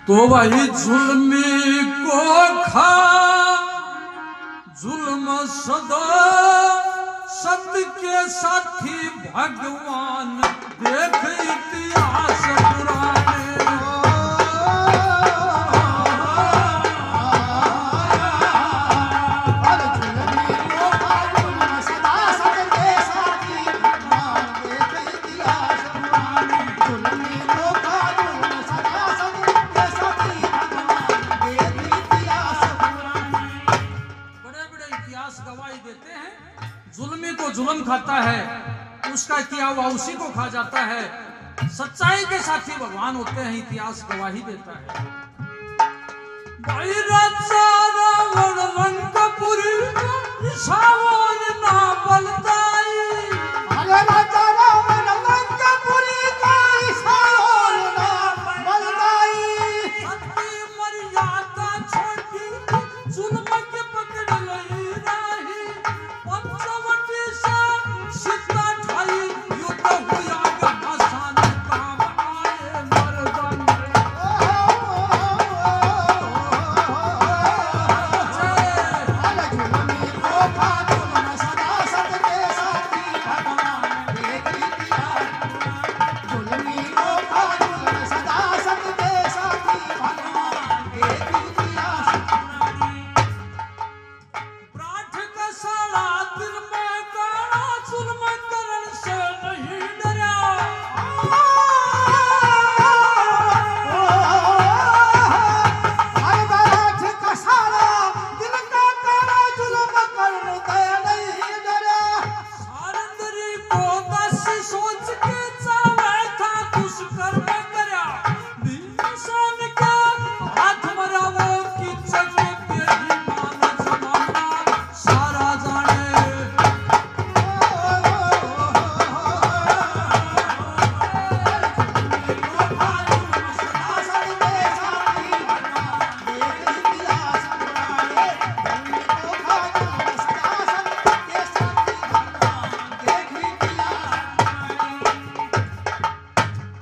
तो वही जुल्मी को खा जुल्म सदा सत्य के साथी भगवान देख इतिहास पुराने। जुल्मी को जुल्म खाता है, उसका किया हुआ उसी को खा जाता है। सच्चाई के साथी भगवान होते हैं, इतिहास गवाही देता है। भाई राजा रावण लंकापुरी सावन ना बलदाई, राजा रावण लंकापुरी का सावन ना बलदाई। सती मर्यादा छोटी जुल्म के पकड़ लई राही, पंचवटी से सीता ठाई युद्ध हुआ घमासान काम आए मर्दन। ब्राठ का साला दिल में गाना जुल्म करण से नहीं डरा। सारंगरी को दस सोच के चावे था दुष्कर्म करया, भीषण के हाथ मरा वो किचक पे ही मान जमाना सारा जाने।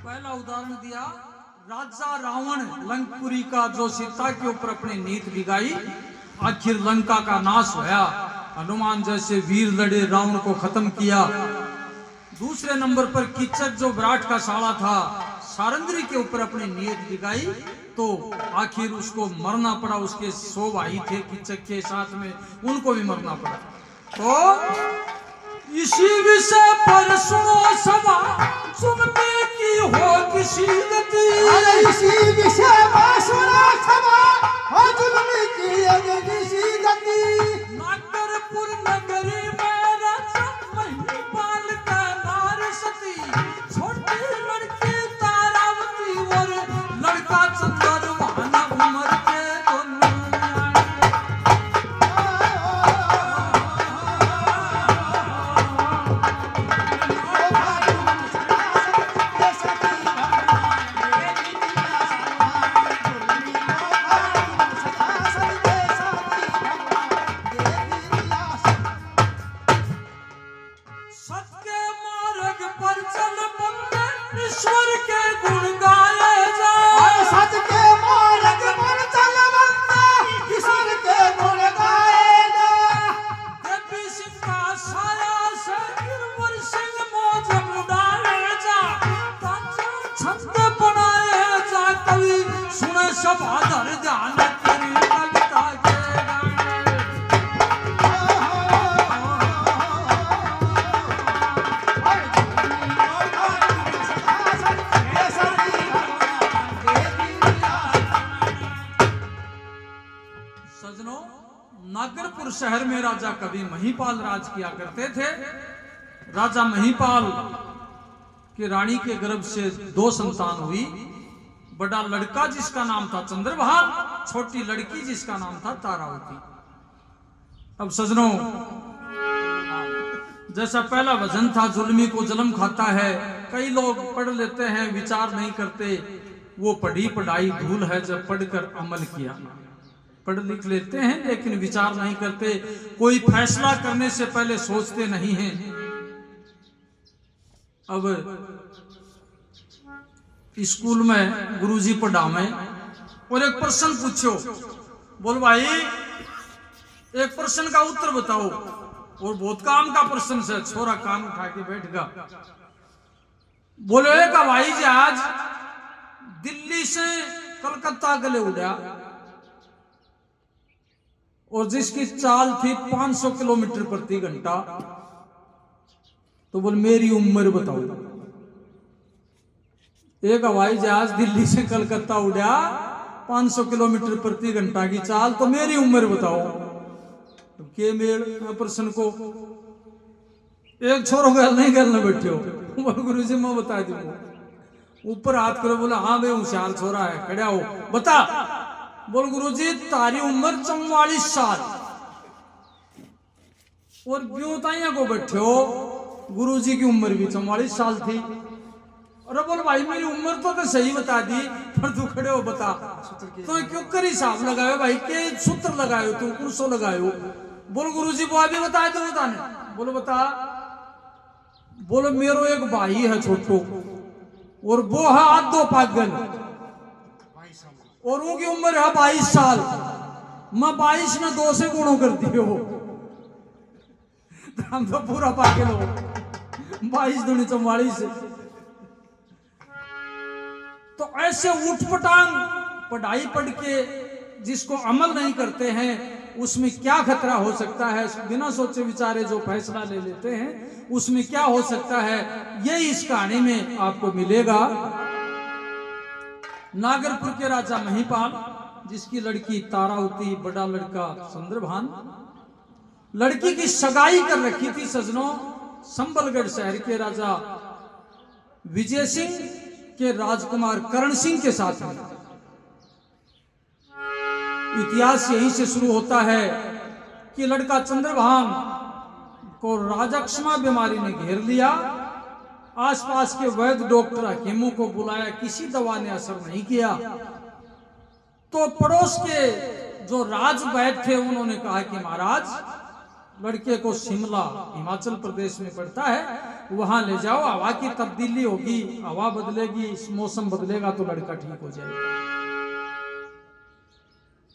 पहला उदाहरण दिया राजा रावण लंकपुरी का, जो सीता के ऊपर अपनी नीत बिगाई, आखिर लंका का नाश होया। हनुमान जैसे वीर लड़े, रावण को खत्म किया। दूसरे नंबर पर कीचक जो विराट का साला था, सारंगरी के ऊपर अपनी नीयत बिगाई, तो आखिर उसको मरना पड़ा। उसके 100 भाई थे कीचक के साथ में, उनको भी मरना पड़ा। तो इसी विषय पर सुनो सभा, जुल्मी की हो किसी गति। इसी विषय में सुना सभा, जुल्मी की है किसी गति। नागरपुर नगरी में राजा महिपाल का नार सती, छोटी लड़की तारावती और लड़का चंद्रभान उम्र के दोनों आए। सत्य मार्ग पर चल बंदे, ईश्वर के गुण गाए जाए। सच के मार्ग पर चल बंदे, ईश्वर के गुण गाए जा। देवी सिंह का साया से गिरवर सिंह मौज उड़ाए जा, ताजा छंद बनाए जा। कवि सुने सब आदर ध्यान तेरी कविता के गाने। सजनों, नागरपुर शहर में राजा कवि महिपाल राज किया करते थे। राजा महिपाल की रानी के गर्भ से 2 संतान हुई। बड़ा लड़का जिसका नाम था चंद्रभान, छोटी लड़की जिसका नाम था तारावती। अब सजनों, जैसा पहला वचन था, जुल्मी को जन्म खाता है। कई लोग पढ़ लेते हैं, विचार नहीं करते। वो पढ़ी पढ़ाई धूल है, जब पढ़कर अमल किया। पढ़ लिख लेते हैं लेकिन विचार नहीं करते। कोई फैसला करने से पहले सोचते नहीं हैं। अब स्कूल में गुरुजी पढ़ावे और एक प्रश्न पूछो। बोल भाई एक प्रश्न का उत्तर बताओ। और बहुत काम का प्रश्न से छोरा कान उठा के बैठ गया। बोले एक हवाई जहाज दिल्ली से कलकत्ता के लिए उड़ा और जिसकी चाल थी 500 किलोमीटर प्रति घंटा। तो बोल मेरी उम्र बताओ। एक हवाई जहाज दिल्ली से कलकत्ता उड़ा 500 किलोमीटर प्रति घंटा की चाल, तो मेरी उम्र बताओ। तो के मेल प्रश्न को एक छोरो गल नहीं गल न बैठे हो। बोल गुरु जी मैं बता दूंगा। ऊपर हाथ करो। बोला हाँ भाई होशियार छोरा है, खड़ा हो बता। बोल गुरु जी तारी उम्र 44 साल। और ब्योताइया को बैठे हो। गुरु जी की उम्र भी 44 साल थी। अरे बोल भाई मेरी उम्र तो सही बता दी, पर तू खड़े हो बता। तो क्यों कर हिसाब लगायो भाई, के सूत्र लगायो तू, कुर्सो लगायो। बोल गुरु जी वो अभी बता दो बताने। बोलो बता। बोलो मेरो एक भाई है छोटो और वो है आधो पागल और उनकी उम्र है 22 साल। मैं 22 ने 2 से गुणों कर दियो। हम तो पूरा पागल हो। 22 दूनी 44। तो ऐसे उठपटांग पढ़ाई पढ़ के जिसको अमल नहीं करते हैं उसमें क्या खतरा हो सकता है, बिना सोचे विचारे जो फैसला ले लेते हैं उसमें क्या हो सकता है, यही इस कहानी में आपको मिलेगा। नागरपुर के राजा महिपाल जिसकी लड़की तारावती, बड़ा लड़का चंद्रभान। लड़की की सगाई कर रखी थी सजनों संबलगढ़ शहर के राजा विजय सिंह के राजकुमार करण सिंह के साथ में। इतिहास यहीं से शुरू होता है कि लड़का चंद्रभान को राजक्षमा बीमारी ने घेर लिया। आसपास के वैद्य डॉक्टर हकीमों को बुलाया, किसी दवा ने असर नहीं किया। तो पड़ोस के जो राज वैद्य थे उन्होंने कहा कि महाराज लड़के को शिमला हिमाचल प्रदेश में पड़ता है, वहां ले जाओ, हवा की तब्दीली होगी, हवा बदलेगी, मौसम बदलेगा तो लड़का ठीक हो जाएगा।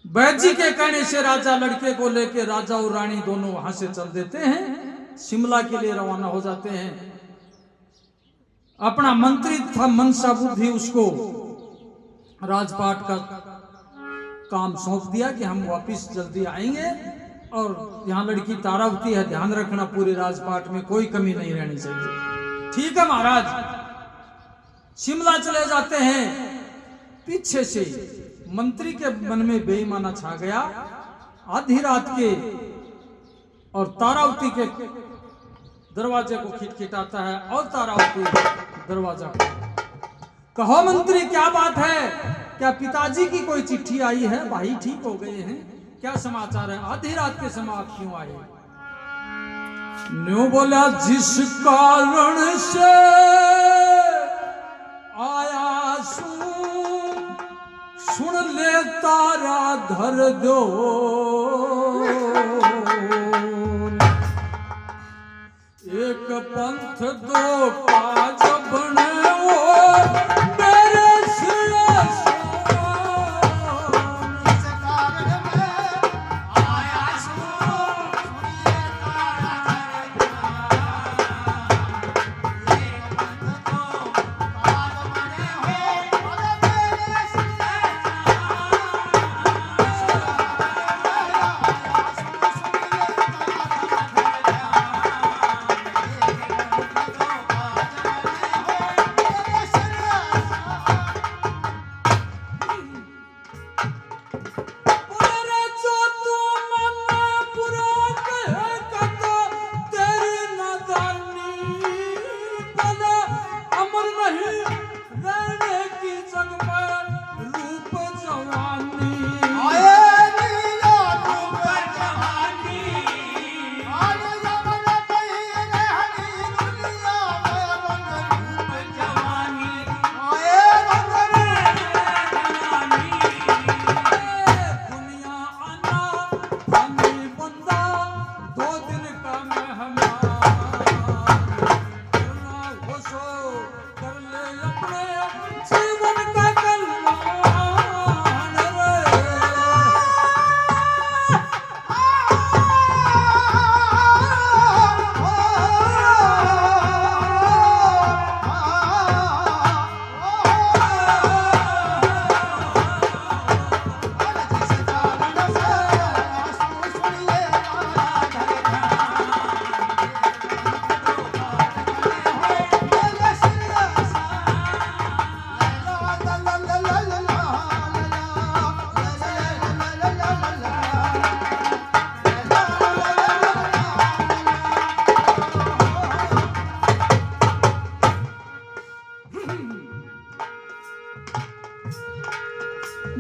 वैद्य जी के कहने से राजा लड़के को लेकर राजा और रानी दोनों वहां से चल देते हैं, शिमला के लिए रवाना हो जाते हैं। अपना मंत्री था मनसा बुद्धि, उसको राजपाट का काम सौंप दिया कि हम वापिस जल्दी आएंगे और यहाँ लड़की तारावती है, ध्यान रखना पूरे राजपाट में कोई कमी नहीं रहनी चाहिए। ठीक है महाराज। शिमला चले जाते हैं। पीछे से मंत्री के मन में बेईमाना छा गया। आधी रात के और तारावती के दरवाजे को खिटखिटाता है और तारावती दरवाजा कहो मंत्री क्या बात है, क्या पिताजी की कोई चिट्ठी आई है, भाई ठीक हो गए हैं, क्या समाचार है, आधी रात के समय आप क्यों आए। न्यू बोला जिस कारण से आया सुन ले तारा धर दो, एक पंथ दो काज बने वो मेरे सिर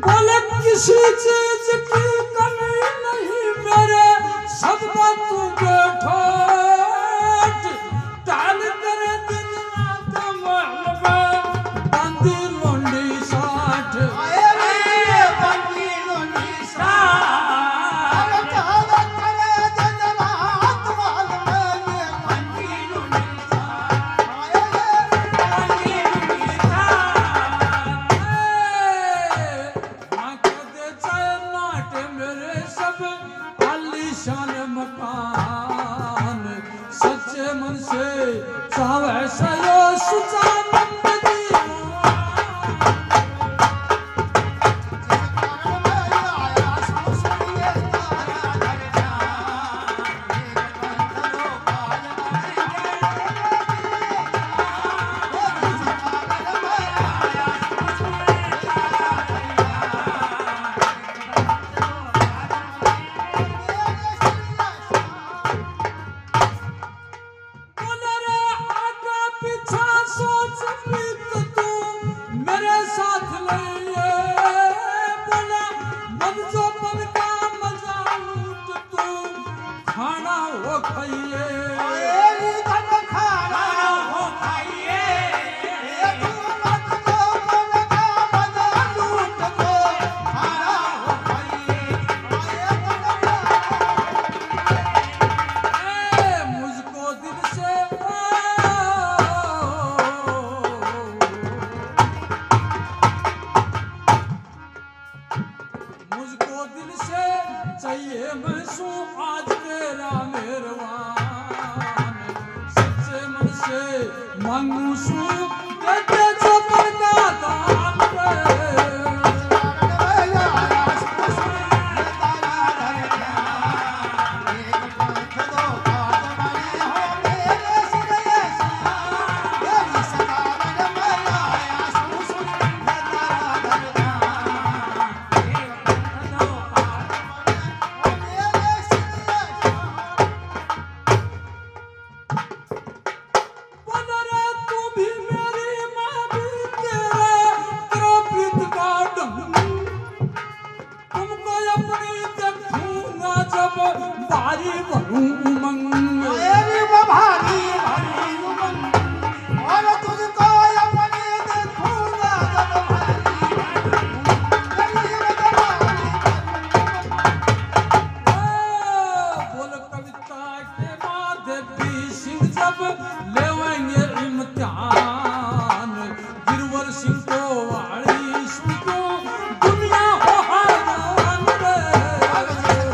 बोले किसी चीज की कमी नहीं मेरे सब बात तू बैठो टाल करे दिन रात महल में बंदी लोंडी साठ आए रे बंदी लोंडी साठ टाल करे दिन रात महल में बंदी लोंडी साठ आए रे बंदी लोंडी साठ आंख दे चाहे नाट मेरे सब आलीशान मकान सच्चे मन से चावे सयो सुचानंद दीवान बोले रे आगा पीछा सोच प्रीत तू मेरे साथ लइए बोला मन जो मन का मजा लूट तू खाना हो खाइए आए रे धन खाना हो खाइए ये तू मत को मन का मजा लूट को खाना हो खाइए आए मुझको दिल से मुझको दिल से चाहिए मैं सू आज तेरा मेहरबान सच्चे मन से मांगू सू दे दे जो मन का दान रे। बोले रे तू भी मेरी माँ भी तेरे तेरा प्रीत का ढंग तुमको अपनी देखूंगा जब बारी भरूं उमंग और तुझको अपने देखूंगा बोल कविता के बाद भी सिंह जब लेवेंगे इम्तिहान गिरवर सिंह को वाली इश्क को दुनिया हो हैरान रे।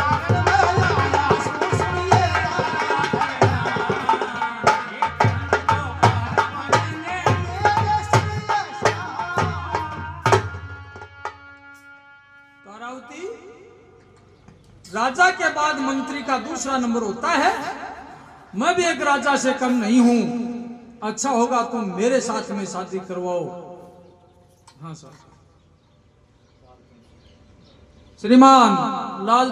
तारावती राजा के बाद मंत्री का दूसरा नंबर होता है मैं भी एक राजा से कम नहीं हूं अच्छा होगा तुम मेरे साथ में शादी करवाओ हाँ सर श्रीमान लाल